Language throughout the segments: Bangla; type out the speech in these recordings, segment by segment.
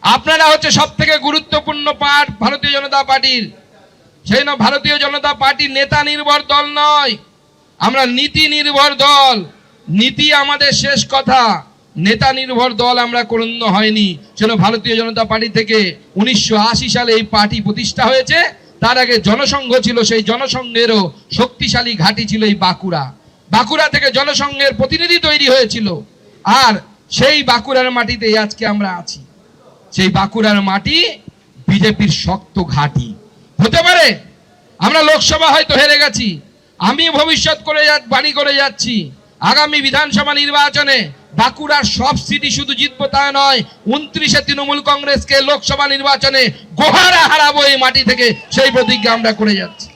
আপনারা হচ্ছে সব থেকে গুরুত্বপূর্ণ পার্ট ভারতীয় জনতা পার্টির। সেই জন্য ভারতীয় জনতা পার্টি নেতা নির্ভর দল নয়, আমরা নীতি নির্ভর দল। নীতি আমাদের শেষ কথা, নেতা নির্ভর দল আমরা কোনো হয়নি। সেজন্য ভারতীয় জনতা পার্টি থেকে 1980 সালে এই পার্টি প্রতিষ্ঠা হয়েছে। তার আগে জনসংঘ ছিল, সেই জনসংঘেরও শক্তিশালী ঘাঁটি ছিল এই বাঁকুড়া। বাঁকুড়া থেকে জনসংঘের প্রতিনিধি তৈরি হয়েছিল, আর সেই বাঁকুড়ার মাটিতে আজকে আমরা আছি। সেই বাঁকুড়ার মাটি বিজেপির শক্ত ঘাঁটি। হতে পারে আমরা লোকসভা হয়তো হেরে গেছি, আমি ভবিষ্যৎ করে বাণী করে যাচ্ছি, আগামী বিধানসভা নির্বাচনে বাঁকুড়ার সব সিটি শুধু জিতবো তা নয়, 29-এ তৃণমূল কংগ্রেসকে লোকসভা নির্বাচনে গোহারা হারাবো এই মাটি থেকে, সেই প্রতিজ্ঞা আমরা করে যাচ্ছি।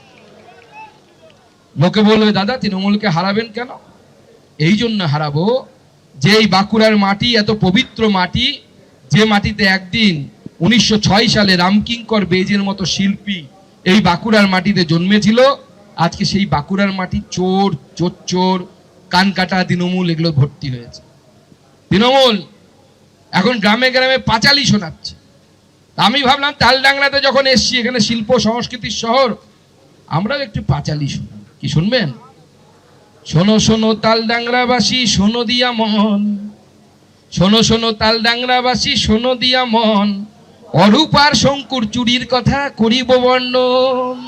লোকে বলবে দাদা তৃণমূলকে হারাবেন কেন? এই জন্য হারাবো যে এই বাঁকুড়ার মাটি এত পবিত্র মাটি, যে মাটিতে একদিন 1906 সালে রামকিঙ্কর বেজের মতো শিল্পী এই বাঁকুড়ার মাটিতে জন্মেছিল। আজকে সেই বাঁকুড়ার মাটি চোর, চোর, কানকাটা, তৃণমূল এগুলো ভর্তি হয়েছে। তৃণমূল এখন গ্রামে গ্রামে পাঁচালি শোনাচ্ছে। আমি ভাবলাম তালডাংরাতে যখন এসছি, এখানে শিল্প সংস্কৃতির শহর, আমরাও একটু পাঁচালি শুনব। কি শুনবেন? শোনো শোনো তালডাংরাবাসী শোনো দিয়া মন, শোনো শোনো তালডাংরাবাসী শোনো দিয়া মন, অরূপ আর শঙ্কুর চুরির কথা করিব বর্ণন।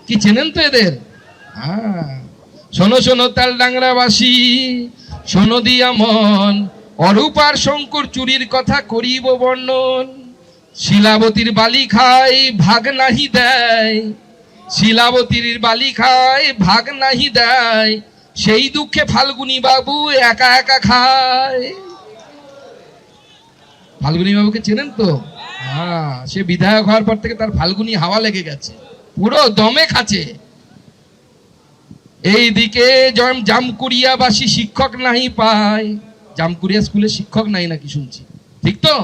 কি চেনেন তো এদের? হ্যাঁ, শোনো শোনো তালডাংরাবাসী শোনো দিয়া মন, অরূপ আর শঙ্কুর চুরির কথা করিব বর্ণন। শিলাবতীর বালি খায় ভাগ নাহি দেয়, শিলাবতীর বালি খায় ভাগ নাহি দেয়, সেই দুঃখে ফাল্গুনী বাবু একা একা খায়। ফাল্গুনী বাবুকে চেনেন তো? হ্যাঁ, সে বিধায়ক হওয়ার পর থেকে তার ফাল্গুনী হাওয়া লেগে গেছে, পুরো দমে খাচ্ছে। এইদিকে জামকুড়িয়াবাসী শিক্ষক নাহি পায়, জামকুড়িয়া স্কুলে শিক্ষক নাই নাকি শুনছি, ঠিক তো?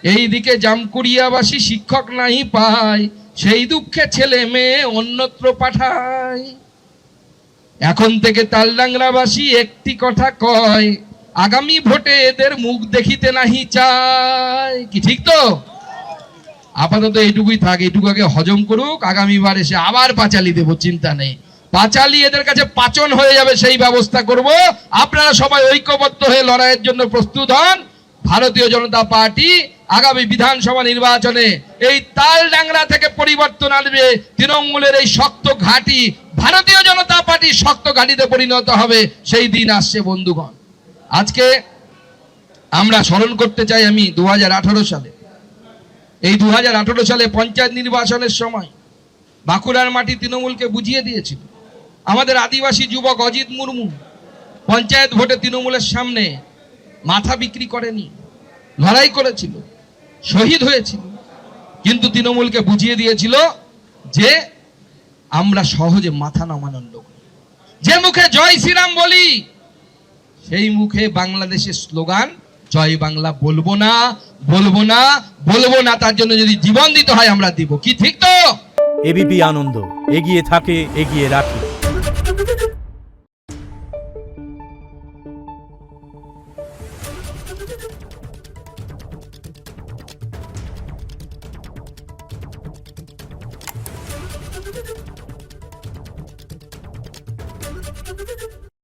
এইদিকে জামকুড়িয়াবাসী শিক্ষক নাহি পায়, সেই দুঃখে ছেলে মেয়ে অন্যত্র পাঠায়। এখন থেকে তালডাংরাবাসী একটি কথা কয়, আগামী ভোটে এদের মুখ দেখিতে নাহি চায়। কি ঠিক তো? আপাতত এইটুকুই থাক, এইটুকু আগে হজম করুক, আগামীবার এসে আবার পাঁচালি দেবো, চিন্তা নেই। পাঁচালি এদের কাছে পাচন হয়ে যাবে, সেই ব্যবস্থা করব। আপনারা সবাই ঐক্যবদ্ধ হয়ে লড়াইয়ের জন্য প্রস্তুত হন। ভারতীয় জনতা পার্টি আগামী বিধানসভা নির্বাচনে এই তালডাংরা থেকে পরিবর্তন আনবে। তৃণমূলের এই শক্ত ঘাঁটি ভারতীয় জনতা পার্টি শক্ত ঘাঁটিতে পরিণত হবে, সেই দিন আসছে বন্ধুগণ। আজকে আমরা স্মরণ করতে চাই, আমি 2018 সালে, এই 2018 সালে পঞ্চায়েত নির্বাচনের সময় বাঁকুড়ার মাটি তৃণমূলকে বুঝিয়ে দিয়েছিল। আমাদের আদিবাসী যুবক অজিত মুর্মু পঞ্চায়েত ভোটে তৃণমূলের সামনে মাথা বিক্রি করেনি, লড়াই করেছিল, শহীদ হয়েছিল, কিন্তু তৃণমূলকে বুঝিয়ে দিয়েছিল যে আমরা সহজে মাথা নামানোর লোক। যে মুখে জয় শ্রীরাম বলি, সেই মুখে বাংলাদেশের স্লোগান জয় বাংলা বলবো না, বলবো না, বলবো না। তার জন্য যদি জীবন দিতে হয় আমরা দিব। কি ঠিক তো? এবিপি আনন্দ, এগিয়ে থাকে, এগিয়ে রাখে।